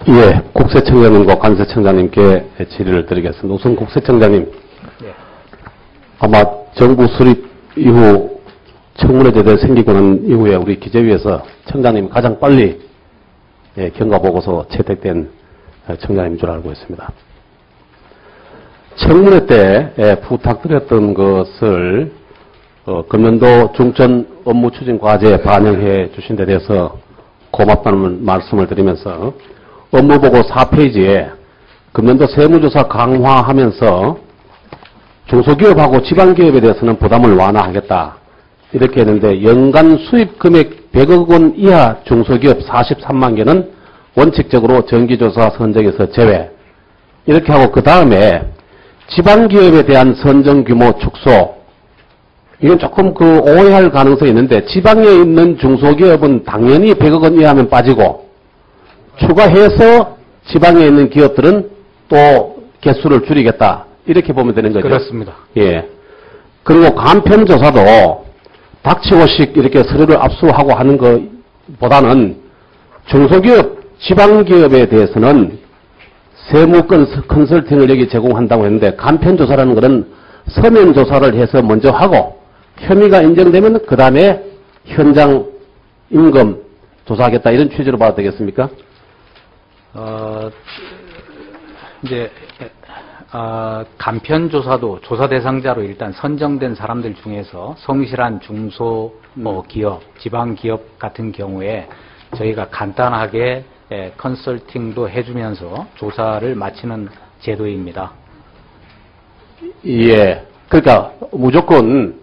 예, 국세청장님과 관세청장님께 질의를 드리겠습니다. 우선 국세청장님, 예. 아마 정부 수립 이후 청문회 제도가 생기고 난 이후에 우리 기재위에서 청장님이 가장 빨리 경과보고서 채택된 청장님인 줄 알고 있습니다. 청문회 때 부탁드렸던 것을 금년도 중점 업무 추진 과제에 반영해 주신 데 대해서 고맙다는 말씀을 드리면서 업무보고 4페이지에 금년도 세무조사 강화하면서 중소기업하고 지방기업에 대해서는 부담을 완화하겠다. 이렇게 했는데 연간 수입 금액 100억 원 이하 중소기업 43만 개는 원칙적으로 정기조사 선정에서 제외. 이렇게 하고 그 다음에 지방기업에 대한 선정 규모 축소. 이건 조금 오해할 가능성이 있는데 지방에 있는 중소기업은 당연히 100억 원 이하면 빠지고 추가해서 지방에 있는 기업들은 또 개수를 줄이겠다. 이렇게 보면 되는 거죠. 그렇습니다. 예. 그리고 간편조사도 닥치고씩 이렇게 서류를 압수하고 하는 것보다는 중소기업, 지방기업에 대해서는 세무 컨설팅을 여기 제공한다고 했는데 간편조사라는 것은 서면조사를 해서 먼저 하고 혐의가 인정되면 그 다음에 현장 임금 조사하겠다. 이런 취지로 봐도 되겠습니까? 간편조사도 조사 대상자로 일단 선정된 사람들 중에서 성실한 중소기업, 지방기업 같은 경우에 저희가 간단하게 컨설팅도 해주면서 조사를 마치는 제도입니다. 예. 그러니까 무조건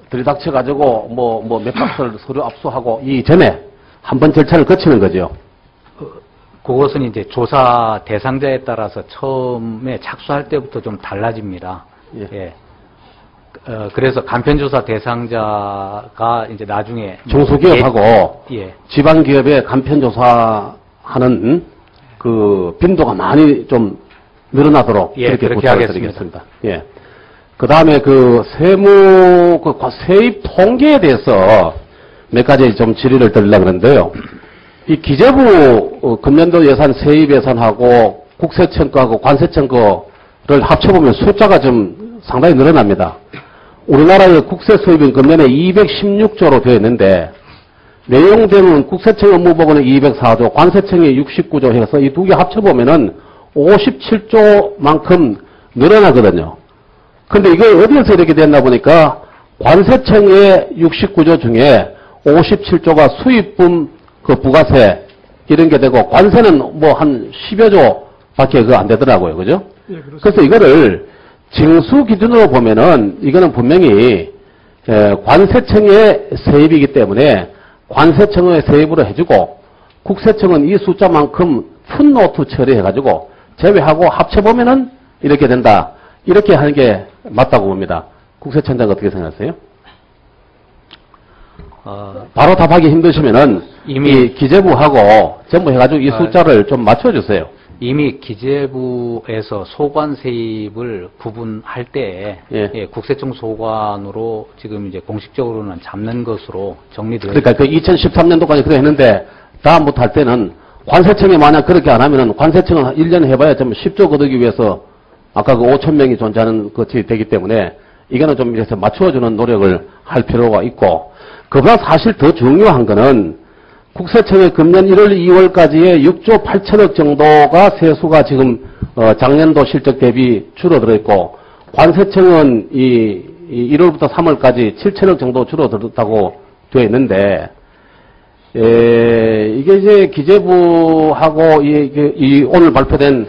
들이닥쳐가지고 몇 박스를 서류 압수하고 이전에 한번 절차를 거치는 거죠. 그것은 이제 조사 대상자에 따라서 처음에 착수할 때부터 좀 달라집니다. 예. 예. 그래서 간편조사 대상자가 이제 나중에 중소기업하고 예. 지방기업의 간편조사하는 그 빈도가 많이 좀 늘어나도록 예, 그렇게 그렇게 부탁을 드리겠습니다. 예. 그 다음에 세입 통계에 대해서 몇 가지 좀 질의를 드리려고 하는데요. 이 기재부 금년도 예산 세입 예산하고 국세청 거하고 관세청 거를 합쳐보면 숫자가 좀 상당히 늘어납니다. 우리나라의 국세 수입은 금년에 216조로 되어 있는데 내용대로는 국세청 업무보고는 204조, 관세청이 69조 해서 이 두 개 합쳐보면은 57조만큼 늘어나거든요. 근데 이게 어디에서 이렇게 됐나 보니까 관세청의 69조 중에 57조가 수입분 부가세 이런 게 되고 관세는 한 10여 조밖에 안 되더라고요. 그죠? 예, 그래서 이거를 징수 기준으로 보면은 이거는 분명히 관세청의 세입이기 때문에 관세청의 세입으로 해주고 국세청은 이 숫자만큼 풋노트 처리해가지고 제외하고 합쳐보면은 이렇게 된다. 이렇게 하는 게 맞다고 봅니다. 국세청장 어떻게 생각하세요? 바로 답하기 힘드시면은 이미 기재부하고 전부 해가지고 이 숫자를 좀 맞춰주세요. 이미 기재부에서 소관 세입을 구분할 때 예. 국세청 소관으로 지금 이제 공식적으로는 잡는 것으로 정리되어 그러니까 그 2013년도까지 그래 했는데 다음부터 할 때는 관세청이 만약 그렇게 안 하면은 관세청은 1년 해봐야 좀 10조 거두기 위해서 아까 그 5천 명이 존재하는 것이 되기 때문에 이거는 좀 이래서 맞춰주는 노력을 할 필요가 있고 그보다 사실 더 중요한 거는 국세청의 금년 1월, 2월까지의 6조 8천억 정도가 세수가 지금 작년도 실적 대비 줄어들어 있고 관세청은 이 1월부터 3월까지 7천억 정도 줄어들었다고 되어 있는데 이게 이제 기재부하고 이 오늘 발표된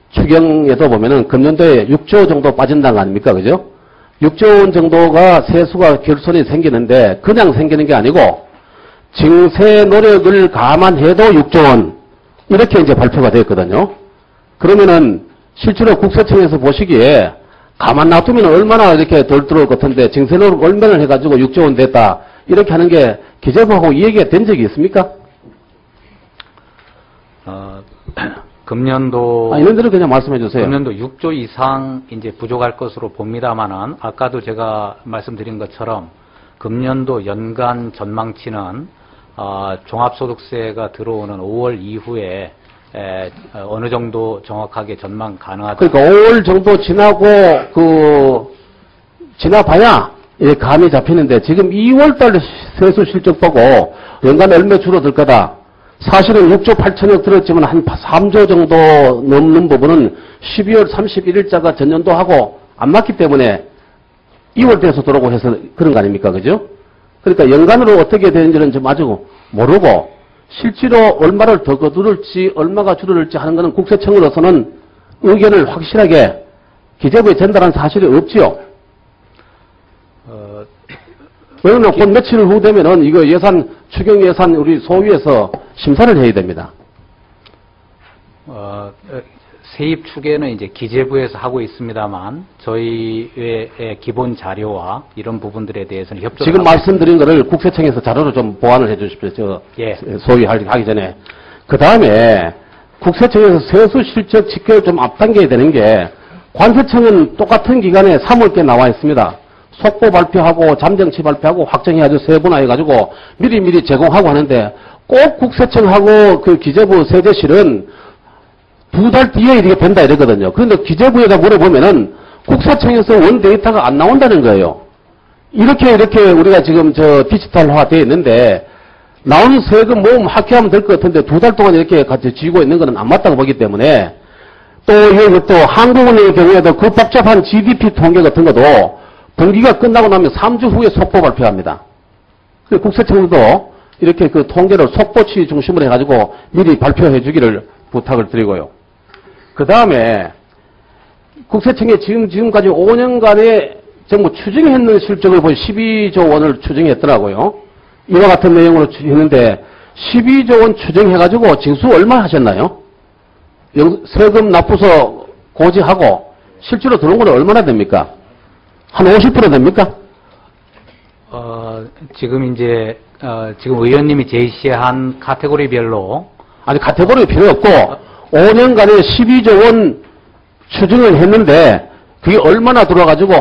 추경에도 보면은 금년도에 6조 정도 빠진다는 거 아닙니까? 그죠? 6조 원 정도가 세수가 결손이 생기는데 그냥 생기는 게 아니고 징세 노력을 감안해도 6조 원 이렇게 이제 발표가 되었거든요. 그러면은 실제로 국세청에서 보시기에 가만 놔두면 얼마나 이렇게 덜 들어올 것 같은데 징세 노력 얼마나 해가지고 6조 원 됐다 이렇게 하는 게 기재부하고 이 얘기가 된 적이 있습니까? 금년도 이런 대로 그냥 말씀해 주세요. 금년도 6조 이상 이제 부족할 것으로 봅니다만은 아까도 제가 말씀드린 것처럼 금년도 연간 전망치는 종합소득세가 들어오는 5월 이후에 어느 정도 정확하게 전망 가능하다. 그러니까 5월 정도 지나고 지나봐야 감이 잡히는데 지금 2월달 세수 실적 보고 연간 얼마 줄어들 거다. 사실은 6조 8천억 들었지만 한 3조 정도 넘는 부분은 12월 31일자가 전년도하고 안 맞기 때문에 2월 돼서 들어오고 해서 그런 거 아닙니까? 그죠? 그러니까 연간으로 어떻게 되는지는 좀 아주 모르고 실제로 얼마를 더 거두를지 얼마가 줄어들지 하는 것은 국세청으로서는 의견을 확실하게 기재부에 전달한 사실이 없지요. 왜냐면 곧 며칠 후 되면은 이거 추경 예산 우리 소위에서 심사를 해야 됩니다. 세입 추계는 이제 기재부에서 하고 있습니다만 저희의 기본 자료와 이런 부분들에 대해서는 협조를 지금 말씀드린 거를 국세청에서 자료로 좀 보완을 해 주십시오. 예. 소위 하기 전에. 그 다음에 국세청에서 세수 실적 집계를 좀 앞당겨야 되는 게 관세청은 똑같은 기간에 3월께 나와 있습니다. 속보 발표하고 잠정치 발표하고 확정해가지고 세분화해가지고 미리 제공하고 하는데 꼭 국세청하고 그 기재부 세제실은 2달 뒤에 이렇게 된다 이러거든요. 그런데 기재부에다 물어보면은 국세청에서 원 데이터가 안 나온다는 거예요. 이렇게 우리가 지금 디지털화 되어 있는데 나오는 세금 모음 합계하면 될 것 같은데 2달 동안 이렇게 같이 쥐고 있는 거는 안 맞다고 보기 때문에 또 한국은행의 경우에도 그 복잡한 GDP 통계 같은 것도 분기가 끝나고 나면 3주 후에 속보 발표합니다. 국세청도 이렇게 그 통계를 속보치 중심으로 해가지고 미리 발표해 주기를 부탁을 드리고요. 그 다음에 국세청이 지금까지 5년간에 전부 추정했는 실적을 보니 12조 원을 추정했더라고요. 이와 같은 내용으로 추정했는데 12조 원 추정해가지고 징수 얼마 하셨나요? 세금 납부서 고지하고 실제로 들어온 건 얼마나 됩니까? 한 50% 됩니까? 지금 의원님이 제시한 카테고리별로 아니 카테고리 필요 없고 5년간에 12조 원 추징을 했는데 그게 얼마나 들어가지고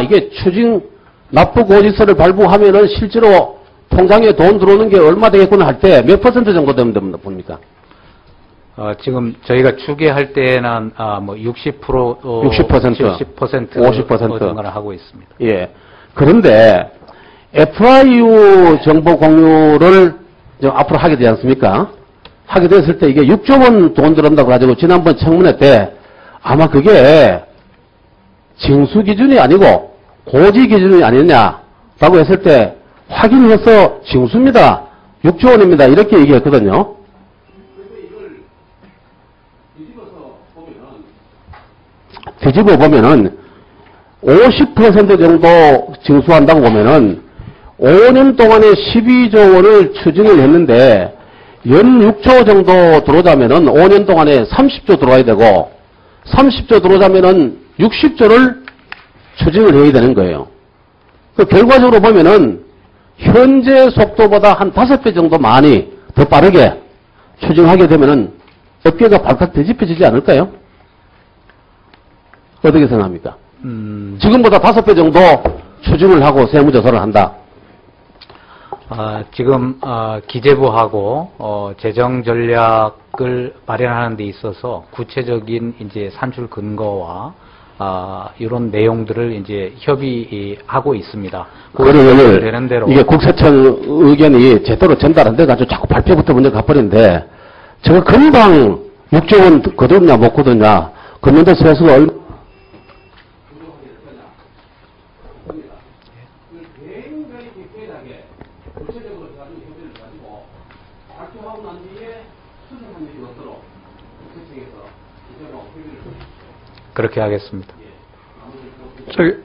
이게 추징 납부고지서를 발부하면은 실제로 통장에 돈 들어오는 게 얼마 되겠구나 할 때 몇 퍼센트 정도 되면 봅니까? 지금 저희가 추계할 때는 60%, 70%, 50% 등을 하고 있습니다. 예. 그런데 FIU 정보 공유를 앞으로 하게 되지 않습니까? 하게 됐을 때 이게 6조 원 돈 들어온다고 가지고 지난번 청문회 때 아마 그게 징수 기준이 아니고 고지 기준이 아니냐라고 했을 때 확인해서 징수입니다. 6조 원입니다. 이렇게 얘기했거든요. 뒤집어 보면은 50% 정도 징수한다고 보면은 5년 동안에 12조 원을 추징을 했는데 연 6조 정도 들어오자면은 5년 동안에 30조 들어와야 되고 30조 들어오자면은 60조를 추징을 해야 되는 거예요. 그 결과적으로 보면은 현재 속도보다 한 5배 정도 많이 더 빠르게 추징하게 되면은 업계가 발칵 뒤집혀지지 않을까요? 어떻게 생각합니까? 지금보다 5배 정도 추징을 하고 세무조사를 한다. 지금 기재부하고 재정 전략을 마련하는 데 있어서 구체적인 이제 산출 근거와 이런 내용들을 이제 협의하고 있습니다. 그러면 되는 대로 이게 국세청 의견이 제대로 전달 안 돼가지고 자꾸 발표부터 먼저 가버리는데 저거 금방 6조 원 거뒀냐 못 거뒀냐 금년도 세수가 얼마 그렇게 하겠습니다.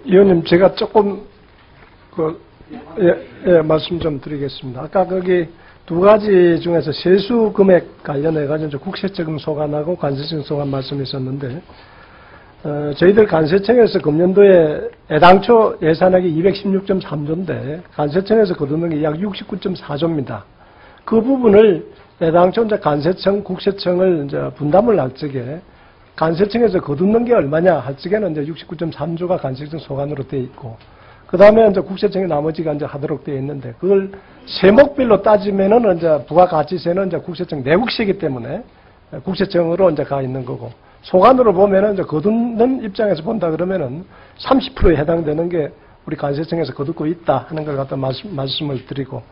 의원님, 제가 조금 말씀 좀 드리겠습니다. 아까 거기 두 가지 중에서 세수 금액 관련해 가지고 국세청 소관하고 관세청 소관 말씀하셨는데 저희들 관세청에서 금년도에 애당초 예산액이 216.3조인데 관세청에서 거두는 게 약 69.4조입니다. 그 부분을 애당초 이제 관세청, 국세청을 이제 분담을 할 적에 관세청에서 거두는 게 얼마냐 할 적에는 이제 69.3조가 관세청 소관으로 돼 있고 그 다음에 이제 국세청이 나머지가 이제 하도록 되어 있는데, 그걸 세목별로 따지면은 이제 부가가치세는 이제 국세청 내국시이기 때문에 국세청으로 이제 가 있는 거고, 소관으로 보면은 이제 거두는 입장에서 본다 그러면은 30%에 해당되는 게 우리 관세청에서 거두고 있다 하는 걸 갖다 말씀을 드리고,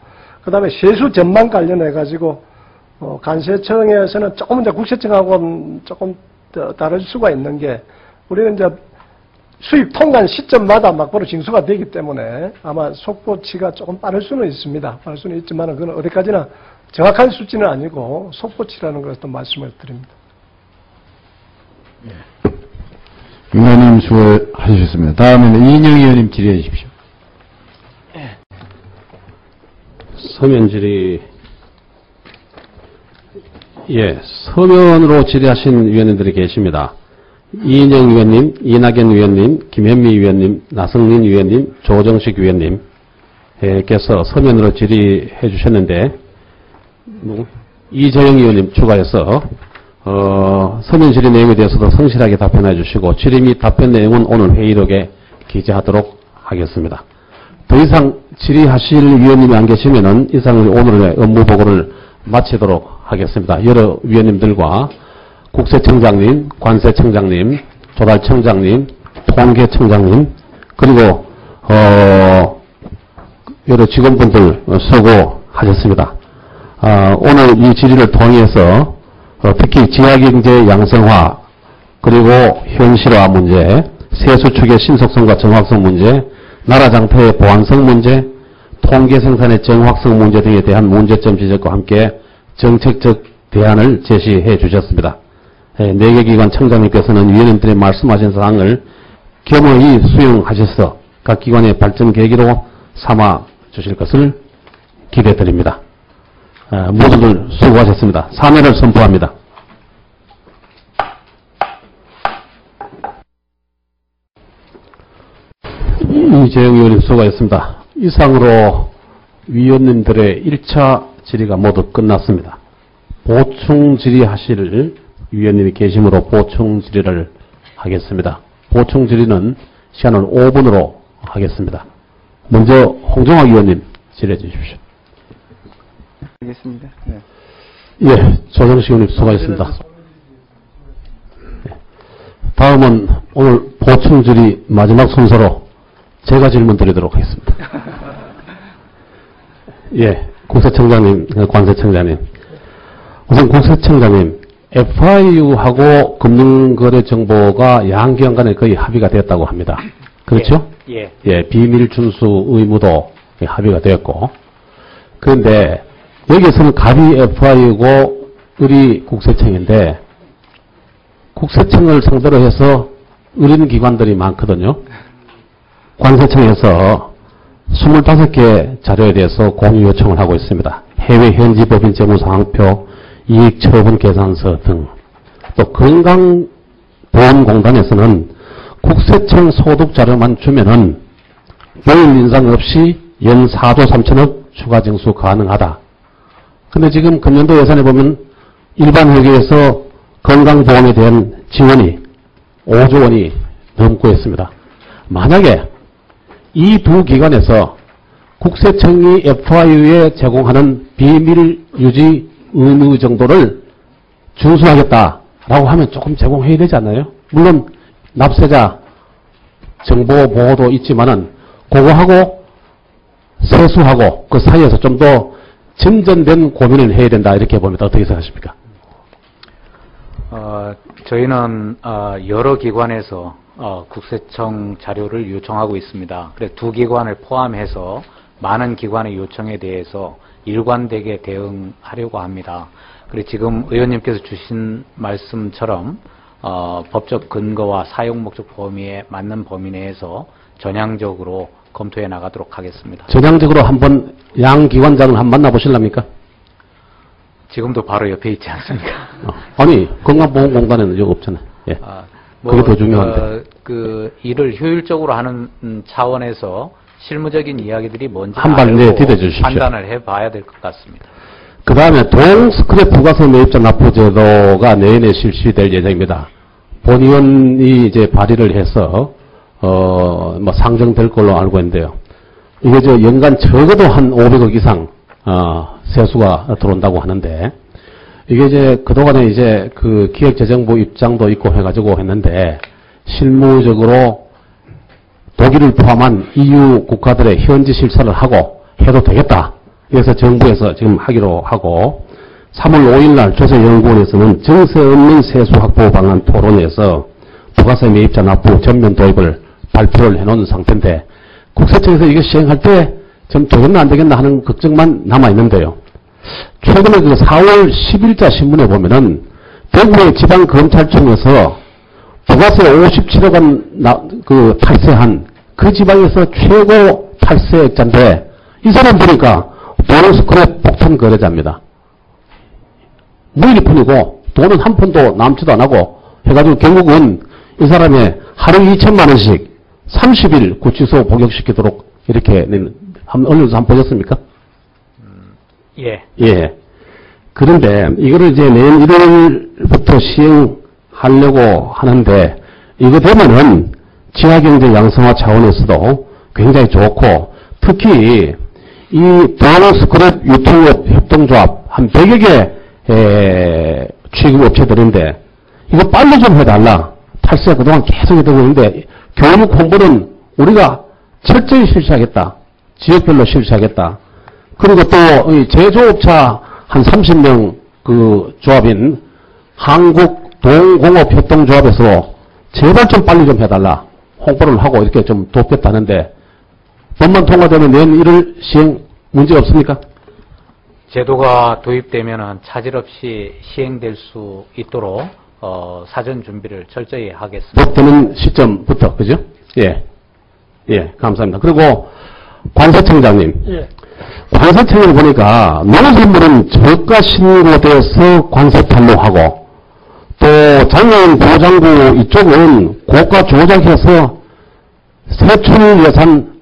그 다음에 세수 전망 관련해가지고, 관세청에서는 조금 이제 국세청하고는 조금 다를 수가 있는 게, 우리는 이제 수입 통관 시점마다 막바로 징수가 되기 때문에 아마 속보치가 조금 빠를 수는 있습니다. 빠를 수는 있지만 그건 어디까지나 정확한 수치는 아니고 속보치라는 것을 또 말씀을 드립니다. 의원님 수고하셨습니다. 다음에는 이인영 의원님 질의해 주십시오. 서면 서면으로 질의하신 위원님들이 계십니다. 이인영 위원님, 이낙연 위원님, 김현미 위원님, 나성민 위원님, 조정식 위원님께서 서면으로 질의해 주셨는데, 이재영 위원님 추가해서 서면 질의 내용에 대해서도 성실하게 답변해 주시고, 질의 및 답변 내용은 오늘 회의록에 기재하도록 하겠습니다. 더 이상 질의하실 위원님이 안 계시면은 이상으로 오늘의 업무 보고를 마치도록 하겠습니다. 여러 위원님들과 국세청장님, 관세청장님, 조달청장님, 통계청장님, 그리고 여러 직원분들 수고하셨습니다. 오늘 이 질의를 통해서 특히 지하경제 양성화, 그리고 현실화 문제, 세수축의 신속성과 정확성 문제, 나라 장터의 보안성 문제, 통계 생산의 정확성 문제 등에 대한 문제점 지적과 함께 정책적 대안을 제시해 주셨습니다. 4개 기관 청장님께서는 위원님들이 말씀하신 사항을 겸허히 수용하셔서 각 기관의 발전 계기로 삼아 주실 것을 기대드립니다. 모두들 수고하셨습니다. 사면을 선포합니다. 이재영 의원님 수고하셨습니다. 이상으로 위원님들의 1차 질의가 모두 끝났습니다. 보충 질의하실 위원님이 계시므로 보충 질의를 하겠습니다. 보충 질의는 시간을 5분으로 하겠습니다. 먼저 홍정학 의원님 질의해 주십시오. 알겠습니다. 네. 예, 조정식 의원님 수고하셨습니다. 다음은 오늘 보충 질의 마지막 순서로 제가 질문 드리도록 하겠습니다. 예, 국세청장님, 관세청장님. 우선 국세청장님, FIU하고 금융거래정보가 양기관 간에 거의 합의가 되었다고 합니다. 그렇죠? 예. 예, 비밀 준수 의무도 합의가 되었고. 그런데 여기서는 갑이 FIU고 을이 국세청인데 국세청을 상대로 해서 을인 기관들이 많거든요. 관세청에서 25개 자료에 대해서 공유 요청을 하고 있습니다. 해외 현지 법인 재무상황표, 이익처분 계산서 등. 또 건강보험공단에서는 국세청 소득 자료만 주면은 요일 인상 없이 연 4조 3천억 추가 징수 가능하다. 근데 지금 금년도 예산에 보면 일반 회계에서 건강보험에 대한 지원이 5조 원이 넘고 있습니다. 만약에 이 두 기관에서 국세청이 FIU에 제공하는 비밀 유지 의무 정도를 준수하겠다라고 하면 조금 제공해야 되지 않나요? 물론 납세자 정보 보호도 있지만은 그거하고 세수하고 그 사이에서 좀 더 진전된 고민을 해야 된다 이렇게 봅니다. 어떻게 생각하십니까? 저희는 여러 기관에서 국세청 자료를 요청하고 있습니다. 그래서 두 기관을 포함해서 많은 기관의 요청에 대해서 일관되게 대응하려고 합니다. 그리고 지금 의원님께서 주신 말씀처럼 법적 근거와 사용 목적 범위에 맞는 범위 내에서 전향적으로 검토해 나가도록 하겠습니다. 전향적으로 한번 양 기관장을 한번 만나보실랍니까? 지금도 바로 옆에 있지 않습니까? 아니 건강보험공단에는 여기 없잖아요. 예. 그게 더 중요한데. 그 일을 효율적으로 하는 차원에서 실무적인 이야기들이 뭔지 한발 내디뎌 주십시오. 판단을 해봐야 될 것 같습니다. 그 다음에 동스크랩 부가세 매입자 납부 제도가 내년에 실시될 예정입니다. 본의원이 이제 발의를 해서 뭐 상정될 걸로 알고 있는데요. 이게 저 연간 적어도 한 500억 이상, 세수가 들어온다고 하는데, 이게 이제 그동안에 이제 그 기획재정부 입장도 있고 해가지고 했는데, 실무적으로 독일을 포함한 EU 국가들의 현지 실사를 하고 해도 되겠다. 그래서 정부에서 지금 하기로 하고, 3월 5일 날 조세연구원에서는 정세 없는 세수 확보 방안 토론에서 부가세 매입자 납부 전면 도입을 발표를 해놓은 상태인데, 국세청에서 이거 시행할 때 좀 되겠나 안 되겠나 하는 걱정만 남아있는데요. 최근에 그 4월 10일자 신문에 보면은 대구의 지방검찰청에서 부가세 57억 원 탈세한 그 지방에서 최고 탈세액자인데, 이 사람 보니까 보너스크랩 폭탄 거래자입니다. 무일푼이고 돈은 한 푼도 남지도 안 하고 해가지고 결국은 이 사람의 하루 2천만 원씩 30일 구치소 복역시키도록 이렇게 언론에서 한번 보셨습니까? 예. 예. 그런데 이거를 이제 내년 1월부터 시행하려고 하는데, 이거 되면은 지하경제 양성화 차원에서도 굉장히 좋고, 특히 이 보너스크랩 유통업 협동조합 한 100여 개 취급업체들인데 이거 빨리 좀 해달라. 탈세가 그동안 계속 되고 있는데 교육 홍보는 우리가 철저히 실시하겠다. 지역별로 실시하겠다. 그리고 또 제조업자 한 30명 그 조합인 한국동공업협동조합에서 제발 좀 빨리 좀 해달라. 홍보를 하고 이렇게 좀 돕겠다는데, 법만 통과되면 내년 1월 시행 문제 없습니까? 제도가 도입되면 차질 없이 시행될 수 있도록 사전 준비를 철저히 하겠습니다. 법되는 시점부터, 그죠? 예. 예, 감사합니다. 그리고 관세청장님. 예. 관세청을 보니까 농산물은 저가 신고돼서 관세 판로하고, 또 장애인 보장구 이쪽은 고가 조작해서 세출 예산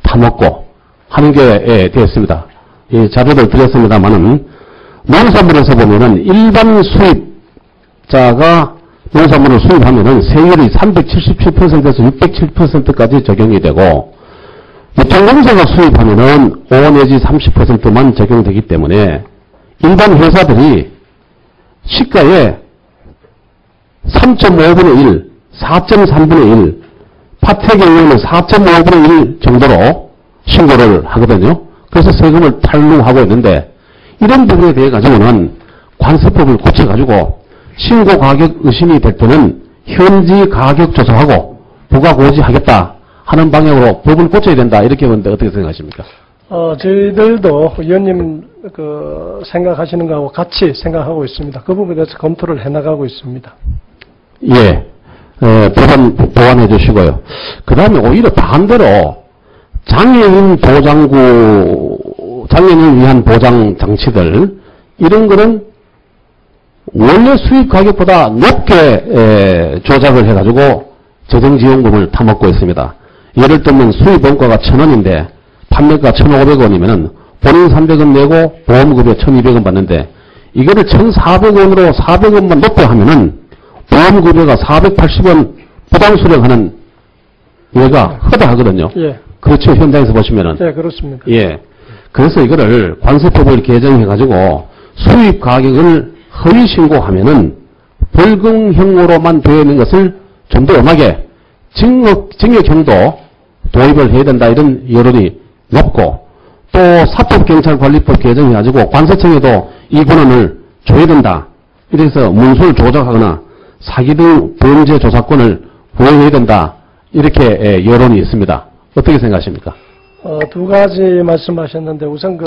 타먹고 하는 게 되었습니다. 이 자료를 드렸습니다만은, 농산물에서 보면은 일반 수입자가 농산물을 수입하면은 세율이 377%에서 607%까지 적용이 되고, 유통공사가 수입하면은 5 내지 30%만 적용되기 때문에 일반 회사들이 시가의 3.5분의 1, 4.3분의 1, 파트의 경우에는 4.5분의 1 정도로 신고를 하거든요. 그래서 세금을 탈루하고 있는데, 이런 부분에 대해 가지고는 관세법을 고쳐가지고 신고 가격 의심이 될 때는 현지 가격 조사하고 부가 고지하겠다 하는 방향으로 법을 고쳐야 된다. 이렇게 보는데 어떻게 생각하십니까? 저희들도 의원님 생각하시는 거하고 같이 생각하고 있습니다. 그 부분에 대해서 검토를 해나가고 있습니다. 예, 법안 보완해 주시고요. 그 다음에 오히려 반대로 장애인 보장구, 장애인을 위한 보장 장치들, 이런 거는 원래 수입 가격보다 높게 조작을 해가지고 재정지원금을 타먹고 있습니다. 예를 들면 수입 원가가 1,000원인데 판매가 1,500원이면은 본인 300원 내고 보험급여 1,200원 받는데, 이거를 1,400원으로 400원만 높게 하면은 보험급여가 480원 부당 수령하는 얘가 허다하거든요. 예. 그렇죠. 현장에서 보시면은. 예, 그렇습니다. 예. 그래서 이거를 관세법을 개정해가지고 수입 가격을 허위 신고하면은 벌금형으로만 되어 있는 것을 좀 더 엄하게 징역형도 도입을 해야 된다, 이런 여론이 높고, 또 사법경찰관리법 개정해가지고 관세청에도 이 권한을 줘야 된다. 이래서 문서를 조작하거나 사기 등 범죄 조사권을 부여해야 된다. 이렇게 여론이 있습니다. 어떻게 생각하십니까? 두 가지 말씀하셨는데, 우선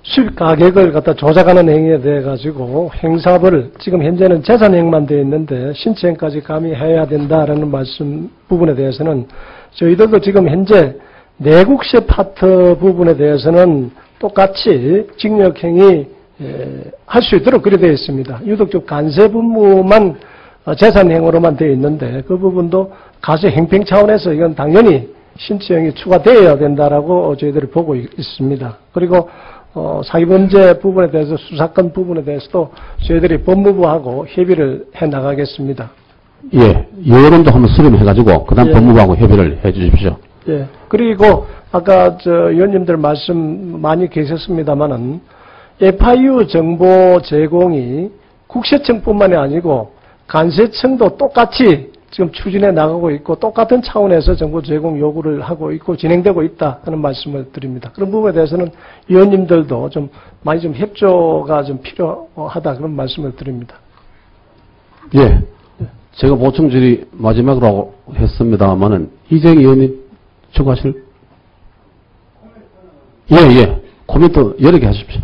수입 가격을 갖다 조작하는 행위에 대해 가지고 행사벌, 지금 현재는 재산행만 되어 있는데 신체행까지 가미해야 된다라는 말씀 부분에 대해서는 저희들도 지금 현재 내국세 파트 부분에 대해서는 똑같이 징역행위 할 수 있도록 그렇게 되어 있습니다. 유독적 간세 분무만 재산행으로만 되어 있는데, 그 부분도 가세행평 차원에서 이건 당연히 신체형이 추가되어야 된다라고 저희들이 보고 있습니다. 그리고 사기범죄 부분에 대해서, 수사권 부분에 대해서도 저희들이 법무부하고 협의를 해 나가겠습니다. 예, 여론도 한번 수렴해가지고 그다음 예. 법무부하고 협의를 해주십시오. 예. 그리고 아까 의원님들 말씀 많이 계셨습니다만은 FIU 정보 제공이 국세청뿐만이 아니고 간세청도 똑같이 지금 추진해 나가고 있고 똑같은 차원에서 정보 제공 요구를 하고 있고 진행되고 있다 하는 말씀을 드립니다. 그런 부분에 대해서는 의원님들도 좀 많이 좀 협조가 좀 필요하다 그런 말씀을 드립니다. 예, 제가 보충 질의 마지막으로 했습니다만은 이재경 의원님 추가하실? 예, 코멘트 여러 개 하십시오.